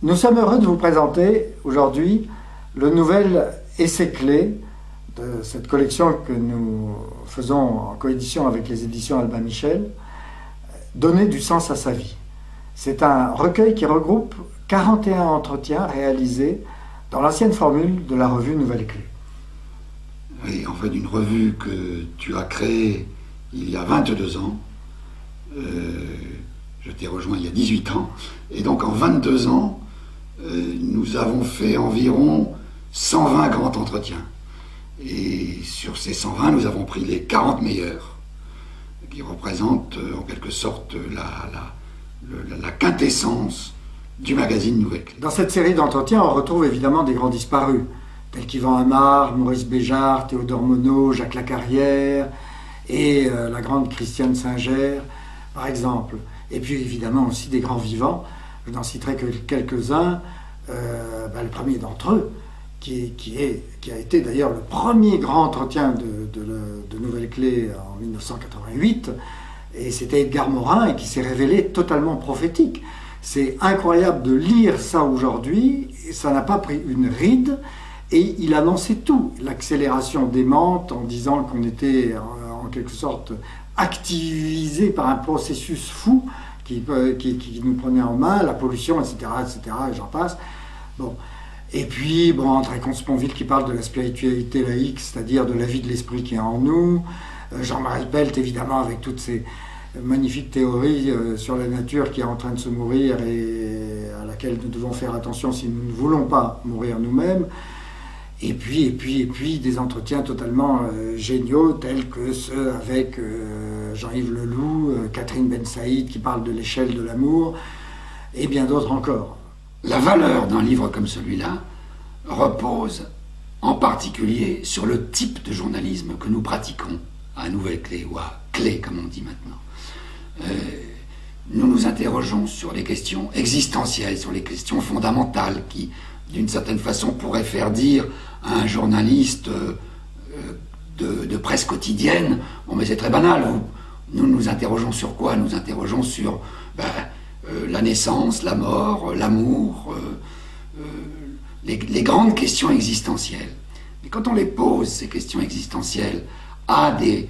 Nous sommes heureux de vous présenter aujourd'hui le nouvel essai clé de cette collection que nous faisons en coédition avec les éditions Albin Michel, Donner du sens à sa vie. C'est un recueil qui regroupe 41 entretiens réalisés dans l'ancienne formule de la revue Nouvelle Clé. Oui, en fait, une revue que tu as créée il y a 22 ans. Je t'ai rejoint il y a 18 ans. Et donc en 22 ans, nous avons fait environ 120 grands entretiens. Et sur ces 120, nous avons pris les 40 meilleurs, qui représentent en quelque sorte la quintessence du magazine Nouvelle Clé. Dans cette série d'entretiens, on retrouve évidemment des grands disparus, tels qu'Yvan Amar, Maurice Béjart, Théodore Monod, Jacques Lacarrière et la grande Christiane Singer, par exemple. Et puis évidemment aussi des grands vivants. Je n'en citerai que quelques-uns. Le premier d'entre eux, qui a été d'ailleurs le premier grand entretien de Nouvelle Clé en 1988, et c'était Edgar Morin, et qui s'est révélé totalement prophétique. C'est incroyable de lire ça aujourd'hui, ça n'a pas pris une ride, et il annonçait tout. L'accélération des mentes en disant qu'on était en quelque sorte activisé par un processus fou qui nous prenait en main, la pollution, etc., et j'en passe. Bon. Et puis, André Comte-Sponville qui parle de la spiritualité laïque, c'est-à-dire de la vie de l'esprit qui est en nous. Jean-Marie Pelt, évidemment, avec toutes ces magnifiques théories sur la nature qui est en train de se mourir et à laquelle nous devons faire attention si nous ne voulons pas mourir nous-mêmes. Et puis des entretiens totalement géniaux, tels que ceux avec Jean-Yves Leloup, Catherine Ben Saïd qui parle de l'échelle de l'amour, et bien d'autres encore. La valeur d'un livre comme celui-là repose en particulier sur le type de journalisme que nous pratiquons à Nouvelle Clé, ou à Clé comme on dit maintenant. Nous nous interrogeons sur les questions existentielles, sur les questions fondamentales qui, d'une certaine façon, pourraient faire dire à un journaliste de presse quotidienne « Bon, mais c'est très banal, nous nous interrogeons sur quoi? Nous interrogeons sur la naissance, la mort, l'amour, les grandes questions existentielles. » Mais quand on les pose, ces questions existentielles, à des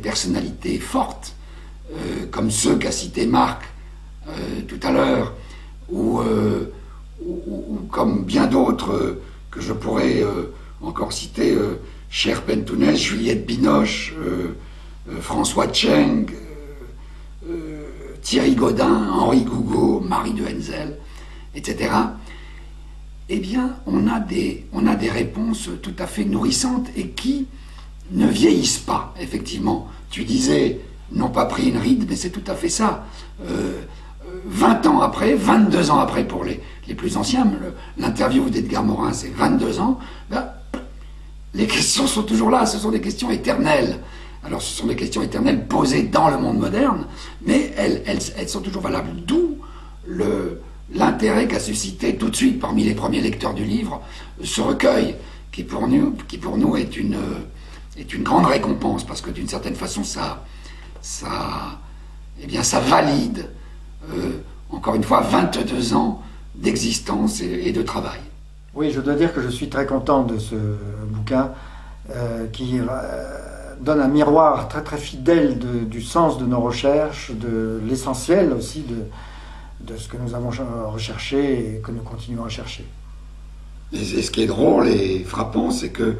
personnalités fortes, comme ceux qu'a cité Marc tout à l'heure, ou comme bien d'autres que je pourrais encore citer, Cher Pentounès, Juliette Binoche, François Cheng, Thierry Gaudin, Henri Gougaud, Marie de Henzel, etc. Eh bien, on a des réponses tout à fait nourrissantes et qui ne vieillissent pas, effectivement. Tu disais, n'ont pas pris une ride, mais c'est tout à fait ça. 20 ans après, 22 ans après pour les plus anciens, l'interview d'Edgar Morin, c'est 22 ans, les questions sont toujours là, ce sont des questions éternelles. Alors ce sont des questions éternelles posées dans le monde moderne, mais elles sont toujours valables. D'où l'intérêt qu'a suscité tout de suite, parmi les premiers lecteurs du livre, ce recueil, qui pour nous est une grande récompense, parce que d'une certaine façon, ça valide, encore une fois, 22 ans d'existence et de travail. Oui, je dois dire que je suis très content de ce bouquin qui donne un miroir très très fidèle du sens de nos recherches, de l'essentiel aussi de ce que nous avons recherché et que nous continuons à chercher. Et ce qui est drôle et frappant, c'est que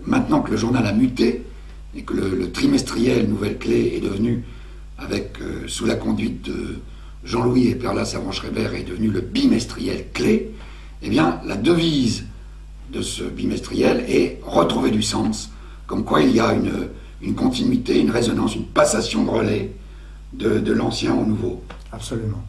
maintenant que le journal a muté et que le trimestriel Nouvelle Clé est devenu, sous la conduite de Jean-Louis et Perla Savran-Schreiber, est devenu le bimestriel Clé, eh bien la devise de ce bimestriel est retrouver du sens, comme quoi il y a une continuité, une résonance, une passation de relais de l'ancien au nouveau. Absolument.